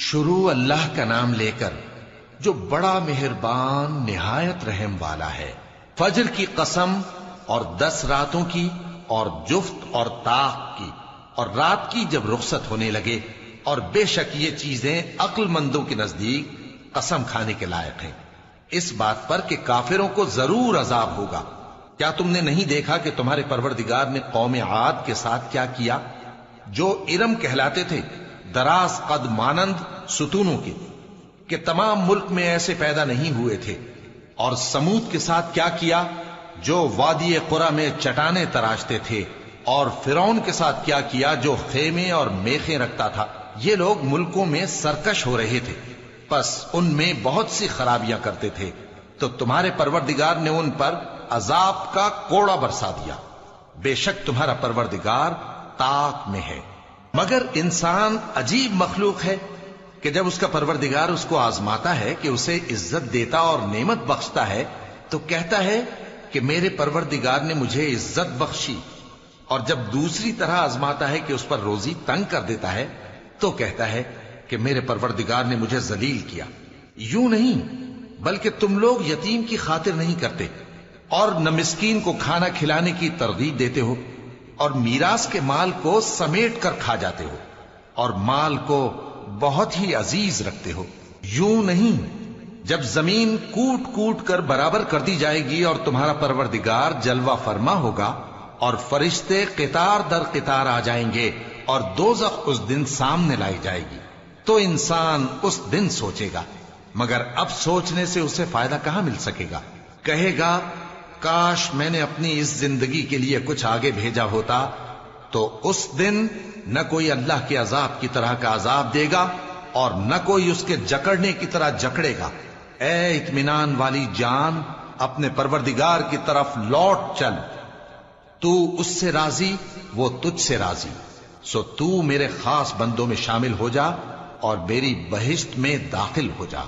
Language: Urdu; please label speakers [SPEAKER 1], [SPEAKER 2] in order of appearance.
[SPEAKER 1] شروع اللہ کا نام لے کر جو بڑا مہربان نہایت رحم والا ہے۔ فجر کی قسم اور 10 راتوں کی اور جفت اور طاق کی اور رات کی جب رخصت ہونے لگے، اور بے شک یہ چیزیں عقل مندوں کے نزدیک قسم کھانے کے لائق ہیں، اس بات پر کہ کافروں کو ضرور عذاب ہوگا۔ کیا تم نے نہیں دیکھا کہ تمہارے پروردگار نے قوم عاد کے ساتھ کیا کیا، جو ارم کہلاتے تھے، دراز قد مانند ستونوں کے، کہ تمام ملک میں ایسے پیدا نہیں ہوئے تھے؟ اور سمود کے ساتھ کیا کیا، جو وادی قرا میں چٹانیں تراشتے تھے؟ اور فرعون کے ساتھ کیا کیا، جو خیمے اور میخیں رکھتا تھا؟ یہ لوگ ملکوں میں سرکش ہو رہے تھے، پس ان میں بہت سی خرابیاں کرتے تھے، تو تمہارے پروردگار نے ان پر عذاب کا کوڑا برسا دیا۔ بے شک تمہارا پروردگار طاق میں ہے۔ مگر انسان عجیب مخلوق ہے کہ جب اس کا پروردگار اس کو آزماتا ہے کہ اسے عزت دیتا اور نعمت بخشتا ہے تو کہتا ہے کہ میرے پروردگار نے مجھے عزت بخشی، اور جب دوسری طرح آزماتا ہے کہ اس پر روزی تنگ کر دیتا ہے تو کہتا ہے کہ میرے پروردگار نے مجھے ذلیل کیا۔ یوں نہیں، بلکہ تم لوگ یتیم کی خاطر نہیں کرتے اور نہ مسکین کو کھانا کھلانے کی ترغیب دیتے ہو، اور میراث کے مال کو سمیٹ کر کھا جاتے ہو، اور مال کو بہت ہی عزیز رکھتے ہو۔ یوں نہیں، جب زمین کوٹ کوٹ کر برابر کر دی جائے گی اور تمہارا پروردگار جلوہ فرما ہوگا اور فرشتے قطار در قطار آ جائیں گے اور دوزخ اس دن سامنے لائی جائے گی، تو انسان اس دن سوچے گا، مگر اب سوچنے سے اسے فائدہ کہاں مل سکے گا؟ کہے گا کاش میں نے اپنی اس زندگی کے لیے کچھ آگے بھیجا ہوتا، تو اس دن نہ کوئی اللہ کے عذاب کی طرح کا عذاب دے گا اور نہ کوئی اس کے جکڑنے کی طرح جکڑے گا۔ اے اطمینان والی جان، اپنے پروردگار کی طرف لوٹ چل، تو اس سے راضی، وہ تجھ سے راضی، سو تو میرے خاص بندوں میں شامل ہو جا اور میری بہشت میں داخل ہو جا۔